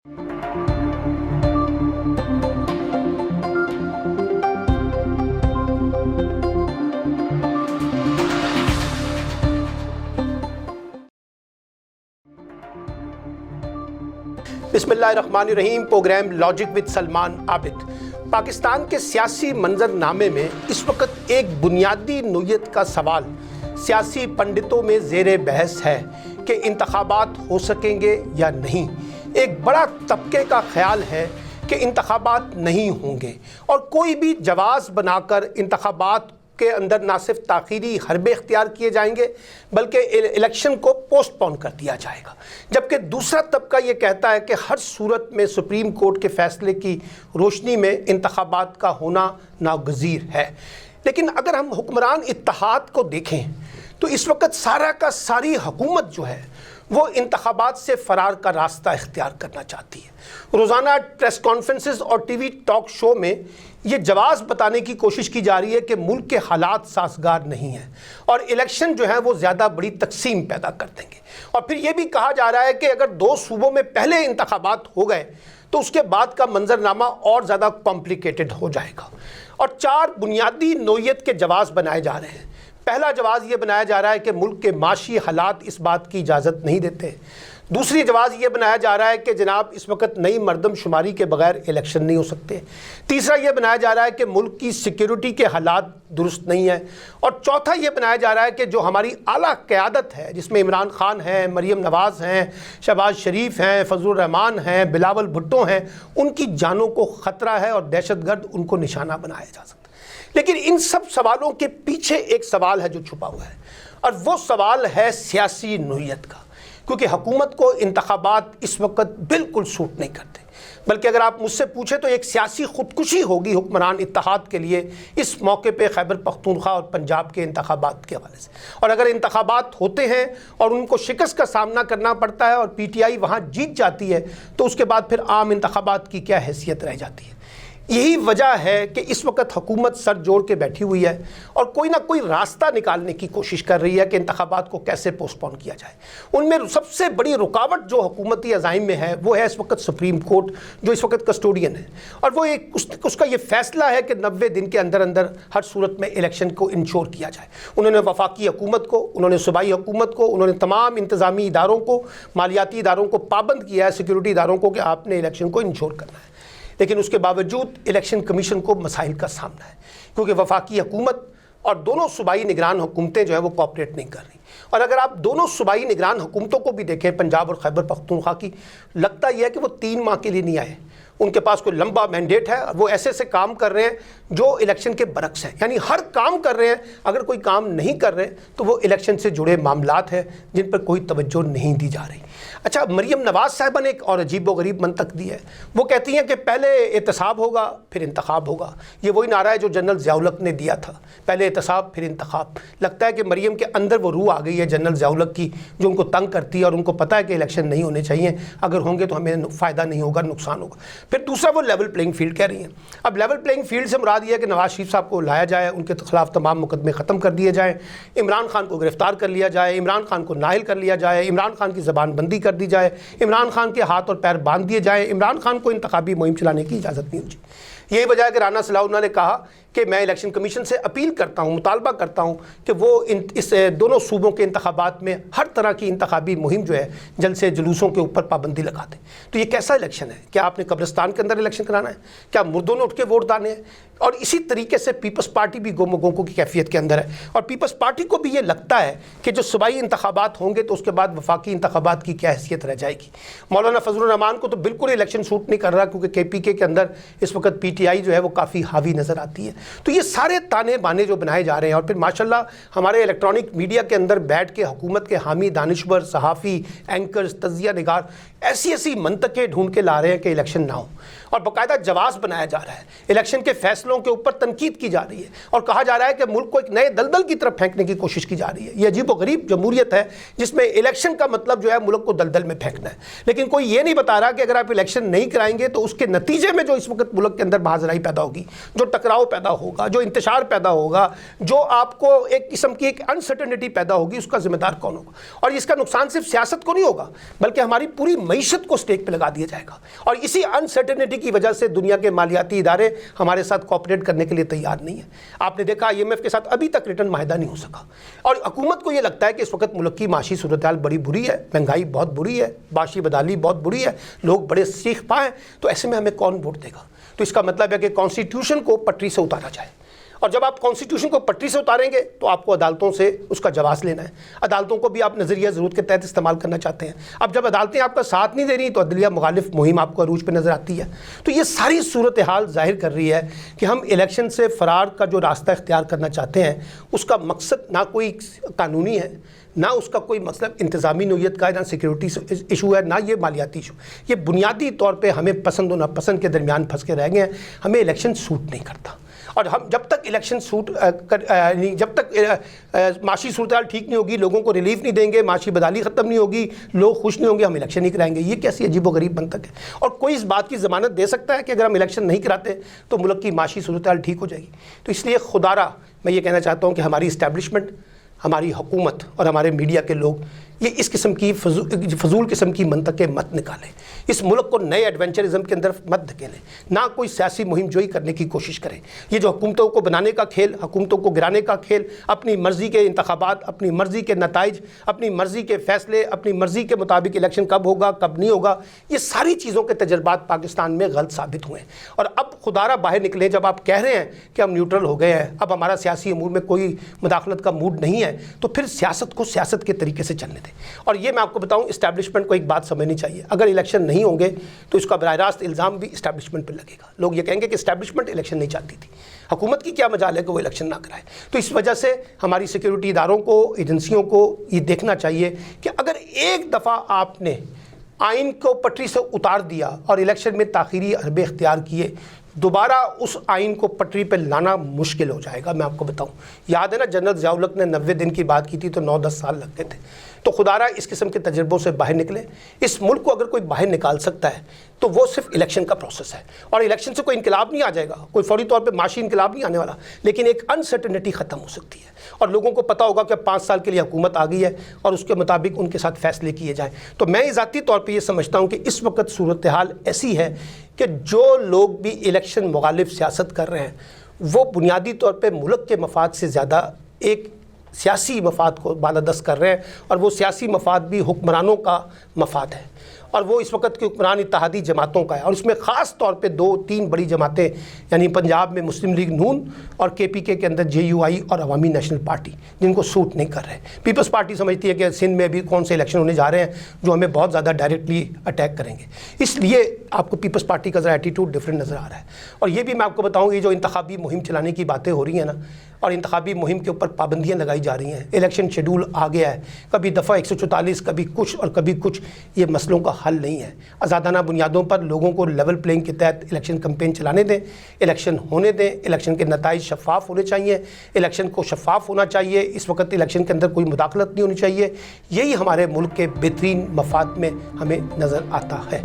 बिस्मिल्लाहिर्रहमानिर्रहीम। Program logic with Salman Abid. Pakistan के सियासी मंजरनामे में इस वक्त एक बुनियादी नोयत का सवाल सियासी पंडितों में ज़ेरे बहस है कि इंतखाबात हो सकेंगे या नहीं। एक बड़ा तबके का ख्याल है कि इंतखाबात नहीं होंगे और कोई भी जवाज़ बनाकर इंतखाबात के अंदर ना सिर्फ ताख़ीरी हरबे इख्तियार किए जाएंगे बल्कि इलेक्शन को पोस्टपोन कर दिया जाएगा। जबकि दूसरा तबका ये कहता है कि हर सूरत में सुप्रीम कोर्ट के फ़ैसले की रोशनी में इंतखाबात का होना नागज़ीर है। लेकिन अगर हम हुक्मरान इत्तेहाद को देखें तो इस वक्त सारा का सारी हुकूमत जो है वो इंतखाबात से फ़रार का रास्ता इख्तियार करना चाहती है। रोज़ाना प्रेस कॉन्फ्रेंसेस और टीवी टॉक शो में ये जवाज़ बताने की कोशिश की जा रही है कि मुल्क के हालात साज़गार नहीं हैं और इलेक्शन जो है वो ज़्यादा बड़ी तकसीम पैदा कर देंगे। और फिर ये भी कहा जा रहा है कि अगर 2 सूबों में पहले इंतखाबात हो गए तो उसके बाद का मंजरनामा और ज़्यादा कॉम्प्लिकेटेड हो जाएगा। और 4 बुनियादी नोयत के जवाज़ बनाए जा रहे हैं। पहला जवाज़ ये बनाया जा रहा है कि मुल्क के माशी हालात इस बात की इजाज़त नहीं देते। दूसरी जवाज़ ये बनाया जा रहा है कि जनाब इस वक्त नई मरदमशुमारी के बगैर इलेक्शन नहीं हो सकते। तीसरा ये बनाया जा रहा है कि मुल्क की सिक्योरिटी के हालात दुरुस्त नहीं है। और चौथा ये बनाया जा रहा है कि जो हमारी आला क़यादत है जिसमें इमरान खान हैं, मरीम नवाज़ हैं, शहबाज शरीफ हैं, फजलुर रहमान हैं, बिलावल भुट्टो हैं, उनकी जानों को ख़तरा है और दहशतगर्द उनको निशाना बनाया जा सकता है। लेकिन इन सब सवालों के पीछे एक सवाल है जो छुपा हुआ है और वो सवाल है सियासी नोयत का, क्योंकि हुकूमत को इंतखाबात इस वक्त बिल्कुल सूट नहीं करते। बल्कि अगर आप मुझसे पूछें तो एक सियासी खुदकुशी होगी हुक्मरान इत्तेहाद के लिए इस मौके पे खैबर पख्तूनख्वा और पंजाब के इंतखाबात के हवाले से। और अगर इंतखाबात होते हैं और उनको शिकस्त का सामना करना पड़ता है और PTI वहाँ जीत जाती है तो उसके बाद फिर आम इंतखाबात की क्या हैसियत रह जाती है। यही वजह है कि इस वक्त हुकूमत सर जोड़ के बैठी हुई है और कोई ना कोई रास्ता निकालने की कोशिश कर रही है कि इंतखाबात को कैसे पोस्टपोन किया जाए। उनमें सबसे बड़ी रुकावट जो हुकूमती अज़ाइम में है वो है इस वक्त सुप्रीम कोर्ट जो इस वक्त कस्टोडियन है और वो एक उसका ये फ़ैसला है कि 90 दिन के अंदर अंदर हर सूरत में इलेक्शन को इंश्योर किया जाए। उन्होंने वफाकी हुकूमत को, उन्होंने सूबाई हुकूमत को, उन्होंने तमाम इंतज़ामी इदारों को, मालियाती इदारों को पाबंद किया है, सिक्योरिटी इदारों को, कि आपने इलेक्शन को इंश्योर करना है। लेकिन उसके बावजूद इलेक्शन कमीशन को मसाइल का सामना है क्योंकि वफाकी हुकूमत और दोनों सूबाई निगरान हुकूमतें जो है वो कोऑपरेट नहीं कर रही। और अगर आप दोनों सूबाई निगरान हुकूमतों को भी देखें, पंजाब और खैबर पख्तूनख्वा की, लगता यह है कि वो 3 माह के लिए नहीं आए। उनके पास कोई लंबा मैंडेट है, वो ऐसे ऐसे काम कर रहे हैं जो इलेक्शन के बरक्स हैं, यानी हर काम कर रहे हैं। अगर कोई काम नहीं कर रहे तो वो इलेक्शन से जुड़े मामलात हैं जिन पर कोई तवज्जो नहीं दी जा रही। अच्छा, मरीम नवाज़ साहिबा ने एक और अजीब व गरीब मंतक दी है। वो कहती हैं कि पहले एहतसाब होगा फिर इंतखाब होगा। ये वही नारा है जो जनरल ज़ियाउल हक ने दिया था, पहले एहतसाब फिर इंतखाब। लगता है कि मरीम के अंदर वो रूह आ गई है जनरल ज़ियाउल हक की जो उनको तंग करती है और उनको पता है कि इलेक्शन नहीं होने चाहिए, अगर होंगे तो हमें फ़ायदा नहीं होगा, नुकसान होगा। फिर दूसरा वो लेवल प्लेइंग फील्ड कह रही हैं। अब लेवल प्लेइंग फील्ड से मुराद ये है कि नवाज़ शरीफ साहब को लाया जाए, उनके खिलाफ तमाम मुकदमे ख़त्म कर दिए जाएँ, इमरान खान को गिरफ़्तार कर लिया जाए, इमरान खान को नाअहल कर लिया जाए, इमरान खान की ज़बान बंदी कर दी जाए, इमरान खान के हाथ और पैर बांध दिए जाएँ, इमरान खान को इंतखाबी मुहिम चलाने की इजाज़त नहीं होगी। यही वजह है कि राना सलाउल्लाह ने कहा कि मैं इलेक्शन कमीशन से अपील करता हूँ, मुतालबा करता हूँ कि वो इस दोनों सूबों के इंतखाबात में हर तरह की इंतखाबी मुहिम जो है जलसे जुलूसों के ऊपर पाबंदी लगा दें। तो ये कैसा इलेक्शन है? क्या आपने कब्रिस्तान के अंदर इलेक्शन कराना है? क्या मुर्दों ने उठ के वोट डालने हैं? और इसी तरीके से पीपल्स पार्टी भी गोमगोंकों की कैफियत के अंदर है और पीपल्स पार्टी को भी ये लगता है कि जो सूबाई इंतखाबात होंगे तो उसके बाद वफाकी इंतखाबात की क्या हैसियत रह जाएगी। मौलाना फजलुर रहमान को तो बिल्कुल इलेक्शन सूट नहीं कर रहा क्योंकि KPK के अंदर इस वक्त PTI जो है वो काफ़ी हावी नज़र आती है। तो ये सारे ताने बाने जो बनाए जा रहे हैं और फिर माशाल्लाह हमारे इलेक्ट्रॉनिक मीडिया के अंदर बैठ के हुकूमत के हामी, दानिशवर, सहाफ़ी, एंकर्स, तजिया निगार ऐसी ऐसी मंतकें ढूंढ के ला रहे हैं कि इलेक्शन ना हो और बाकायदा जवाब बनाया जा रहा है। इलेक्शन के फैसलों के ऊपर तनकीद की जा रही है और कहा जा रहा है कि मुल्क को एक नए दलदल की तरफ फेंकने की कोशिश की जा रही है। ये अजीब व गरीब जमहूरियत है जिसमें इलेक्शन का मतलब जो है मुल्क को दलदल में फेंकना है। लेकिन कोई ये नहीं बता रहा कि अगर आप इलेक्शन नहीं कराएंगे तो उसके नतीजे में जो इस वक्त मुल्क के अंदर महाजराई पैदा होगी, जो टकराव पैदा होगा, जो इंतशार पैदा होगा, जो आपको एक किस्म की एक अनसर्टेनिटी पैदा होगी, उसका जिम्मेदार कौन होगा। और इसका नुकसान सिर्फ सियासत को नहीं होगा बल्कि हमारी पूरी معیشت کو اسٹیک پہ لگا دیا جائے گا، اور اسی انسرٹنٹی کی وجہ سے دنیا کے مالیاتی ادارے ہمارے ساتھ کوآپریٹ کرنے کے لیے تیار نہیں ہیں۔ آپ نے دیکھا IMF کے ساتھ ابھی تک ریٹرن معاہدہ نہیں ہو سکا، اور حکومت کو یہ لگتا ہے کہ اس وقت ملک کی معاشی صورتحال بڑی بری ہے، مہنگائی بہت بری ہے، معاشی بدحالی بہت بری ہے، لوگ بڑے سیخ پائے ہیں، تو ایسے میں ہمیں کون ووٹ دے گا؟ تو اس کا مطلب ہے کہ کانسٹیٹیوشن کو پٹری سے اتارا جائے، اور جب آپ کانسٹیٹیوشن کو پٹری سے اتاریں گے تو آپ کو عدالتوں سے اس کا جواز لینا ہے، عدالتوں کو بھی آپ نظریہ ضرورت کے تحت استعمال کرنا چاہتے ہیں۔ اب جب عدالتیں آپ کا ساتھ نہیں دے رہی تو عدلیہ مخالف مہم آپ کو عروج پہ نظر آتی ہے۔ تو یہ ساری صورتحال ظاہر کر رہی ہے کہ ہم الیکشن سے فرار کا جو راستہ اختیار کرنا چاہتے ہیں اس کا مقصد نہ کوئی قانونی ہے، نہ اس کا کوئی مطلب انتظامی نوعیت کا ہے، نہ سیکیورٹی ایشو ہے، نہ یہ مالیاتی ایشو۔ یہ بنیادی طور پہ ہمیں پسند و ناپسند کے درمیان پھنس کے رہ گئے ہیں، ہمیں الیکشن سوٹ نہیں کرتا، اور ہم جب تک الیکشن جب تک معاشی صورتحال ٹھیک نہیں ہوگی، لوگوں کو ریلیف نہیں دیں گے، معاشی بدحالی ختم نہیں ہوگی، لوگ خوش نہیں ہوں گے، ہم الیکشن نہیں کرائیں گے۔ یہ کیسی عجیب و غریب منطق ہے؟ اور کوئی اس بات کی ضمانت دے سکتا ہے کہ اگر ہم الیکشن نہیں کراتے تو ملک کی معاشی صورتحال ٹھیک ہو جائے گی؟ تو اس لیے خدارہ میں یہ کہنا چاہتا ہوں کہ ہماری اسٹیبلشمنٹ، ہماری حکومت اور ہمارے میڈیا کے لوگ یہ اس قسم کی فضول قسم کی منطقیں مت نکالیں، اس ملک کو نئے ایڈونچرزم کے اندر مت دھکیلیں، نہ کوئی سیاسی مہم جوئی کرنے کی کوشش کریں۔ یہ جو حکومتوں کو بنانے کا کھیل، حکومتوں کو گرانے کا کھیل، اپنی مرضی کے انتخابات، اپنی مرضی کے نتائج، اپنی مرضی کے فیصلے، اپنی مرضی کے مطابق الیکشن کب ہوگا کب نہیں ہوگا، یہ ساری چیزوں کے تجربات پاکستان میں غلط ثابت ہوئے ہیں۔ اور اب خدارہ باہر نکلیں، جب آپ کہہ رہے ہیں کہ ہم نیوٹرل ہو گئے ہیں، اب ہمارا سیاسی امور میں کوئی مداخلت کا موڈ نہیں ہے، تو پھر سیاست کو سیاست کے طریقے سے چلنے دیں۔ اور یہ میں آپ کو بتاؤں، اسٹیبلشمنٹ کو ایک بات سمجھنی چاہیے، اگر الیکشن نہیں ہوں گے تو اس کا براہ راست الزام بھی اسٹیبلشمنٹ پہ لگے گا۔ لوگ یہ کہیں گے کہ اسٹیبلشمنٹ الیکشن نہیں چاہتی تھی، حکومت کی کیا مجال ہے کہ وہ الیکشن نہ کرائے۔ تو اس وجہ سے ہماری سیکیورٹی اداروں کو، ایجنسیوں کو یہ دیکھنا چاہیے کہ اگر ایک دفعہ آپ نے آئین کو پٹری سے اتار دیا اور الیکشن میں تاخیری حربے اختیار کیے، دوبارہ اس آئین کو پٹری پہ لانا مشکل ہو جائے گا۔ میں آپ کو بتاؤں، یاد ہے نا جنرل ضیاء الحق نے 90 دن کی بات کی تھی تو 9-10 سال لگ گئے تھے۔ تو خدارہ اس قسم کے تجربوں سے باہر نکلے۔ اس ملک کو اگر کوئی باہر نکال سکتا ہے تو وہ صرف الیکشن کا پروسیس ہے، اور الیکشن سے کوئی انقلاب نہیں آ جائے گا، کوئی فوری طور پہ معاشی انقلاب نہیں آنے والا، لیکن ایک انسرٹنٹی ختم ہو سکتی ہے، اور لوگوں کو پتہ ہوگا کہ 5 سال کے لیے حکومت آ گئی ہے اور اس کے مطابق ان کے ساتھ فیصلے کیے جائیں۔ تو میں ذاتی طور پہ یہ سمجھتا ہوں کہ اس وقت صورتحال ایسی ہے کہ جو لوگ بھی الیکشن مخالف سیاست کر رہے ہیں وہ بنیادی طور پہ ملک کے مفاد سے زیادہ ایک سیاسی مفاد کو بالادست کر رہے ہیں، اور وہ سیاسی مفاد بھی حکمرانوں کا مفاد ہے، اور وہ اس وقت کے حکمران اتحادی جماعتوں کا ہے، اور اس میں خاص طور پہ 2-3 بڑی جماعتیں، یعنی پنجاب میں مسلم لیگ نون اور KPK کے اندر JUI اور عوامی نیشنل پارٹی، جن کو سوٹ نہیں کر رہے۔ پیپلز پارٹی سمجھتی ہے کہ سندھ میں بھی کون سے الیکشن ہونے جا رہے ہیں جو ہمیں بہت زیادہ ڈائریکٹلی اٹیک کریں گے، اس لیے آپ کو پیپلز پارٹی کا ذرا ایٹیٹیوڈ ڈفرینٹ نظر آ رہا ہے۔ اور یہ بھی میں آپ کو بتاؤں، یہ جو انتخابی مہم چلانے کی باتیں ہو رہی ہیں نا، اور انتخابی مہم کے اوپر پابندیاں لگائی جا رہی ہیں، الیکشن شیڈول آ گیا ہے، کبھی دفعہ 144، کبھی کچھ اور کبھی کچھ، یہ مسئلوں کا حل نہیں ہے۔ آزادانہ بنیادوں پر لوگوں کو لیول پلینگ کے تحت الیکشن کمپین چلانے دیں، الیکشن ہونے دیں، الیکشن کے نتائج شفاف ہونے چاہیے، الیکشن کو شفاف ہونا چاہیے، اس وقت الیکشن کے اندر کوئی مداخلت نہیں ہونی چاہیے۔ یہی ہمارے ملک کے بہترین مفاد میں ہمیں نظر آتا ہے۔